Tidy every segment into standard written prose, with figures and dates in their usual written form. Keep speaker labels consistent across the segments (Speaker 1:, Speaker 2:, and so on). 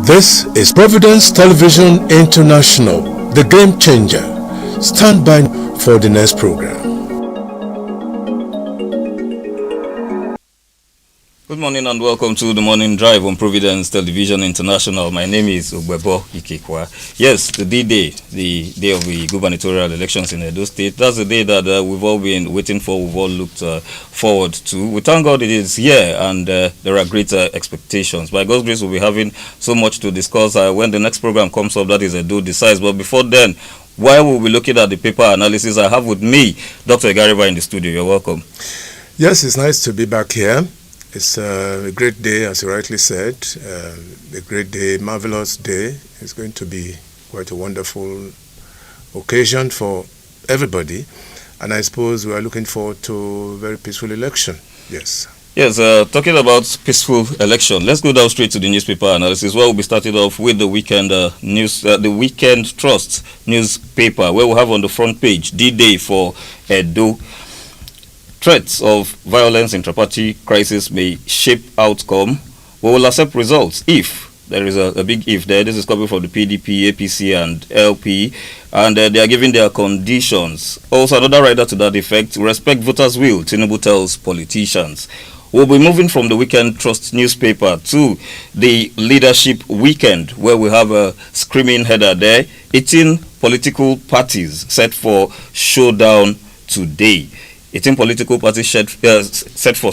Speaker 1: This is Providence Television International, the game changer. Stand by for the next program.
Speaker 2: Good morning and welcome to the Morning Drive on Providence Television International. My name is Ugbebo Ikekwa. Yes, the D-Day, the day of the gubernatorial elections in Edo State. That's the day that we've all been waiting for, we've all looked forward to. We thank God it is here and there are greater expectations. By God's grace, we'll be having so much to discuss when the next program comes up, that is Edo Decides. But before then, while we'll be looking at the paper analysis, I have with me Dr. Egariba in the studio. You're welcome.
Speaker 1: Yes, it's nice to be back here. It's a great day, as you rightly said, a great day, marvelous day. It's going to be quite a wonderful occasion for everybody. And I suppose we are looking forward to a very peaceful election. Yes.
Speaker 2: Yes, talking about peaceful election, let's go down straight to the newspaper analysis. Well, we'll be starting off with the weekend news, the Weekend Trust newspaper, where we have on the front page, D-Day for Edo. Threats of violence intra-party crisis may shape outcome. We will accept results if there is a big if there. This is coming from the PDP, APC, and LP, and they are giving their conditions. Also, another rider to that effect: respect voters' will, Tinubu tells politicians. We'll be moving from the Weekend Trust newspaper to the Leadership Weekend, where we have a screaming header there: 18 political parties set for showdown today. 18 political parties set for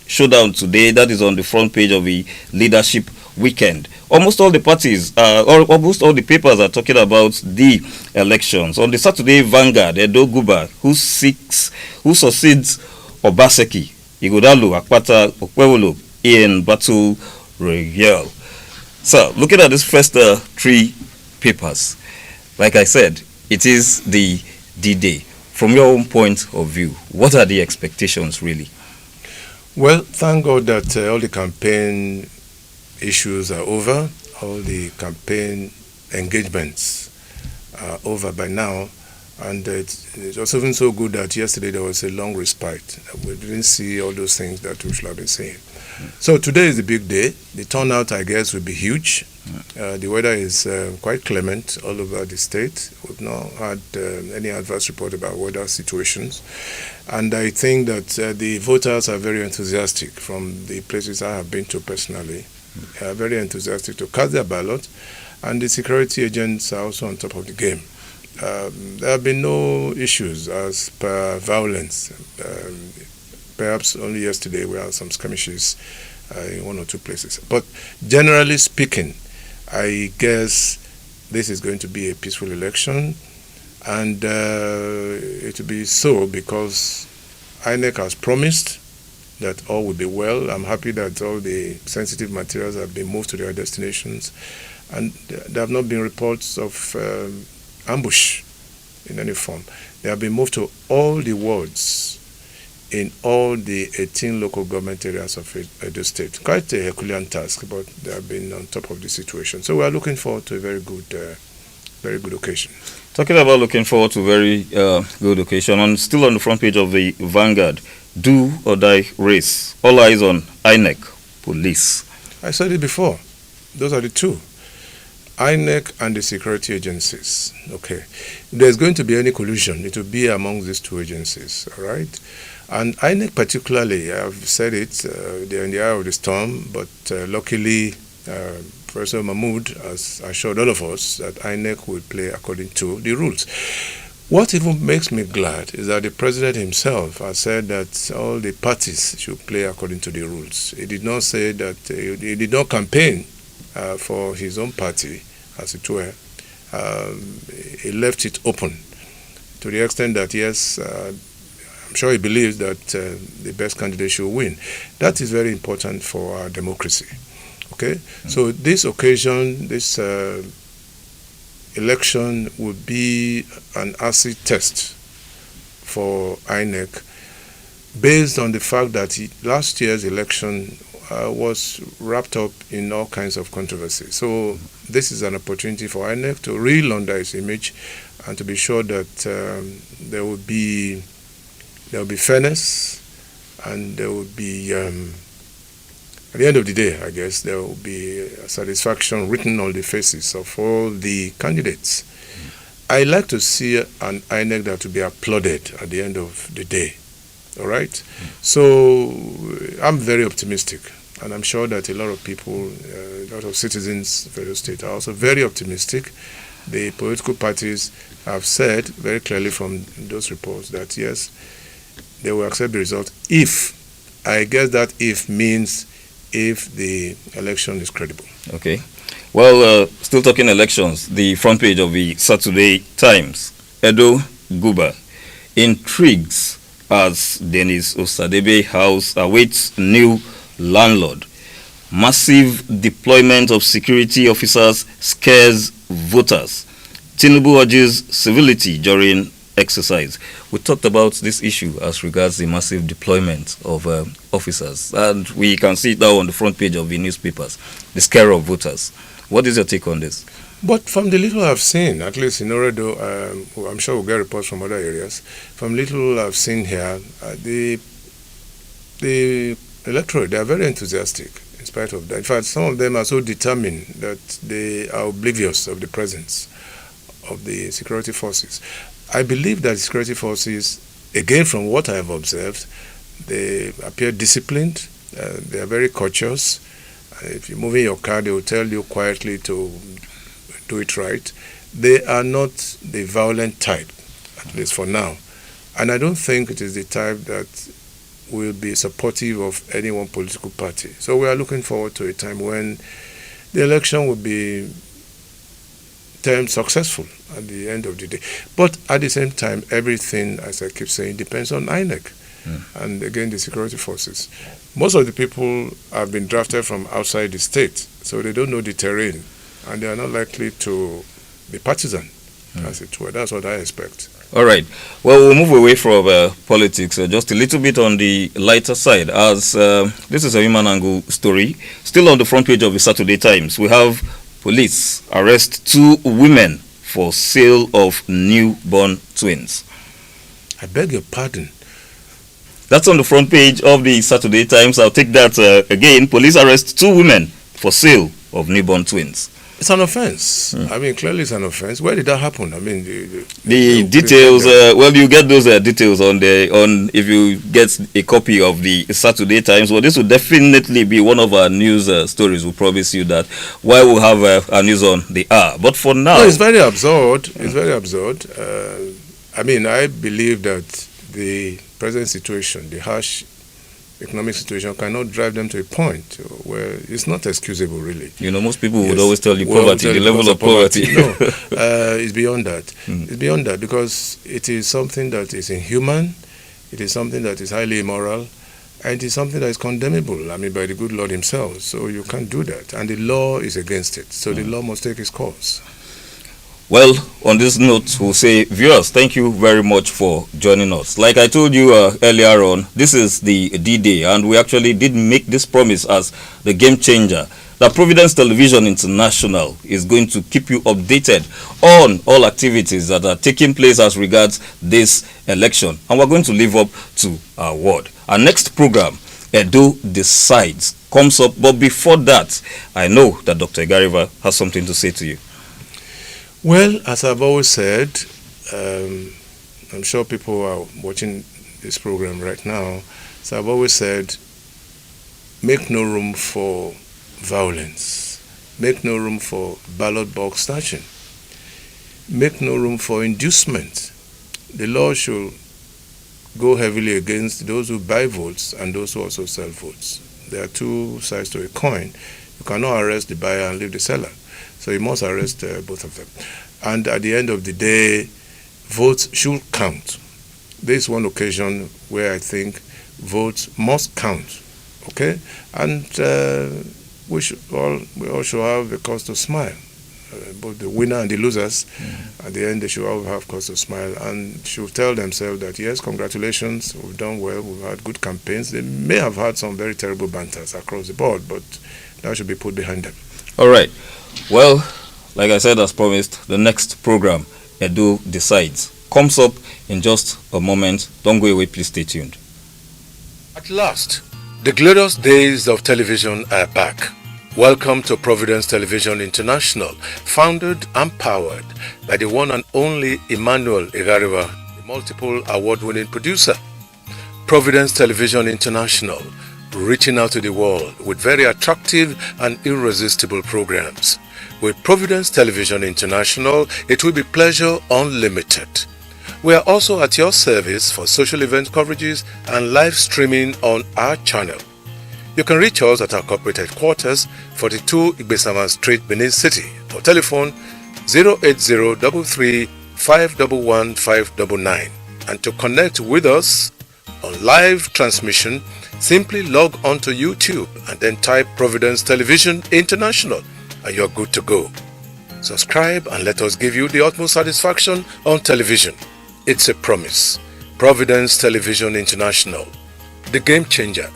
Speaker 2: showdown today. That is on the front page of the Leadership Weekend. Almost all the parties, or almost all the papers are talking about the elections. On the Saturday Vanguard, Edo Guba, who succeeds Obaseki, Ighodalo, Akpata, Okwewolo in battle royale. So, looking at these first three papers, like I said, it is the D-Day. From your own point of view, what are the expectations really?
Speaker 1: Well, thank God that all the campaign issues are over. All the campaign engagements are over by now. And it was even so good that yesterday there was a long respite. We didn't see all those things that we should have been seeing. So today is the big day. The turnout, I guess, will be huge. The weather is quite clement all over the state. We've not had any adverse report about weather situations. And I think that the voters are very enthusiastic from the places I have been to personally. Very enthusiastic to cast their ballot. And the security agents are also on top of the game. There have been no issues as per violence. Perhaps only yesterday we had some skirmishes in one or two places. But generally speaking, I guess this is going to be a peaceful election, and it will be so because INEC has promised that all will be well. I'm happy that all the sensitive materials have been moved to their destinations, and there have not been reports of ambush in any form. They have been moved to all the wards in all the 18 local government areas of Edo State. Quite a Herculean task, but they have been on top of the situation. So we are looking forward to a very good occasion.
Speaker 2: Talking about looking forward to a very good occasion, and still on the front page of the Vanguard, do or die race. All eyes on INEC, police.
Speaker 1: I said it before. Those are the two. INEC and the security agencies. Okay. If there's going to be any collusion, it will be among these two agencies, all right? And INEC particularly, I've said it, they're in the eye of the storm, but luckily Professor Mahmood has assured all of us that INEC will play according to the rules. What even makes me glad is that the president himself has said that all the parties should play according to the rules. He did not say that, he did not campaign for his own party, as it were. He left it open to the extent that, yes, I'm sure he believes that the best candidate should win. That is very important for our democracy. Okay? So this occasion, this election would be an acid test for INEC based on the fact that last year's election was wrapped up in all kinds of controversy. So this is an opportunity for INEC to re-launder its image and to be sure that there will be fairness and there will be at the end of the day, I guess there will be a satisfaction written on the faces of all the candidates. I like to see an INEC that will be applauded at the end of the day. All right? So I'm very optimistic, and I'm sure that a lot of people, a lot of citizens of Edo State are also very optimistic. The political parties have said very clearly from those reports that yes, they will accept the result if, I guess that if means if the election is credible.
Speaker 2: Okay. Well, still talking elections, the front page of the Saturday Times, Edo Guba intrigues as Dennis Osadebe house awaits new landlord. Massive deployment of security officers scares voters. Tinubu urges civility during exercise. We talked about this issue as regards the massive deployment of officers, and we can see it now on the front page of the newspapers, the scare of voters. What is your take on this?
Speaker 1: But from the little I've seen, at least in Oredo, I'm sure we'll get reports from other areas. From little I've seen here, the electorate, they are very enthusiastic in spite of that. In fact, some of them are so determined that they are oblivious of the presence of the security forces. I believe that security forces, again from what I have observed, they appear disciplined, they are very courteous. If you move in your car, they will tell you quietly to do it right. They are not the violent type, at least for now. And I don't think it is the type that will be supportive of any one political party. So we are looking forward to a time when the election will be termed successful at the end of the day. But at the same time, everything, as I keep saying, depends on INEC. And again, the security forces. Most of the people have been drafted from outside the state, so they don't know the terrain, and they are not likely to be partisan, as it were. That's what I expect.
Speaker 2: All right. Well, we'll move away from politics just a little bit on the lighter side, as this is a human angle story. Still on the front page of the Saturday Times, we have police arrest 2 women for sale of newborn twins.
Speaker 1: I beg your pardon.
Speaker 2: That's on the front page of the Saturday Times. I'll take that again. Police arrest 2 women for sale of newborn twins.
Speaker 1: It's an offense. I mean, clearly it's an offense. Where did that happen? I mean,
Speaker 2: the details. Well, you get those details on if you get a copy of the Saturday Times. Well, this will definitely be one of our news stories. We'll promise you that. While we'll have our news on the hour, but for now,
Speaker 1: no, it's very absurd. It's very absurd. I mean, I believe that the present situation, the harsh economic situation, cannot drive them to a point where it's not excusable, really.
Speaker 2: You know, most people would always tell you poverty, the level of poverty.
Speaker 1: No, it's beyond that. It's beyond that because it is something that is inhuman, it is something that is highly immoral, and it is something that is condemnable, I mean, by the good Lord himself. So you can't do that. And the law is against it. So the law must take its course.
Speaker 2: Well, on this note, we'll say, viewers, thank you very much for joining us. Like I told you earlier on, this is the D-Day, and we actually did make this promise as the game changer, that Providence Television International is going to keep you updated on all activities that are taking place as regards this election. And we're going to live up to our word. Our next program, Edo Decides, comes up. But before that, I know that Dr. Igariva has something to say to you.
Speaker 1: Well, as I've always said, I'm sure people are watching this program right now. So I've always said, make no room for violence. Make no room for ballot box snatching. Make no room for inducement. The law should go heavily against those who buy votes and those who also sell votes. There are 2 sides to a coin. You cannot arrest the buyer and leave the seller. So you must arrest both of them. And at the end of the day, votes should count. There is one occasion where I think votes must count. Okay? And we all should have a cause to smile. Both the winner and the losers, at the end, they should all have cause to smile and should tell themselves that, yes, congratulations, we've done well, we've had good campaigns. They may have had some very terrible banters across the board, but that should be put behind them.
Speaker 2: All right. Well, like I said, as promised, the next program, Edo Decides, comes up in just a moment. Don't go away, please stay tuned.
Speaker 1: At last, The glorious days of television are back. Welcome to Providence Television International, founded and powered by the one and only Emmanuel Igariwa, the multiple award-winning producer. Providence Television International, reaching out to the world with very attractive and irresistible programs. With Providence Television International, it will be pleasure unlimited. We are also at your service for social event coverages and live streaming on our channel. You can reach us at our corporate headquarters, 42 Igbesama Street, Benin City, or telephone 08033 511 599. And to connect with us on live transmission, simply log on to YouTube and then type Providence Television International and you're good to go. Subscribe and let us give you the utmost satisfaction on television. It's a promise. Providence Television International, the game changer.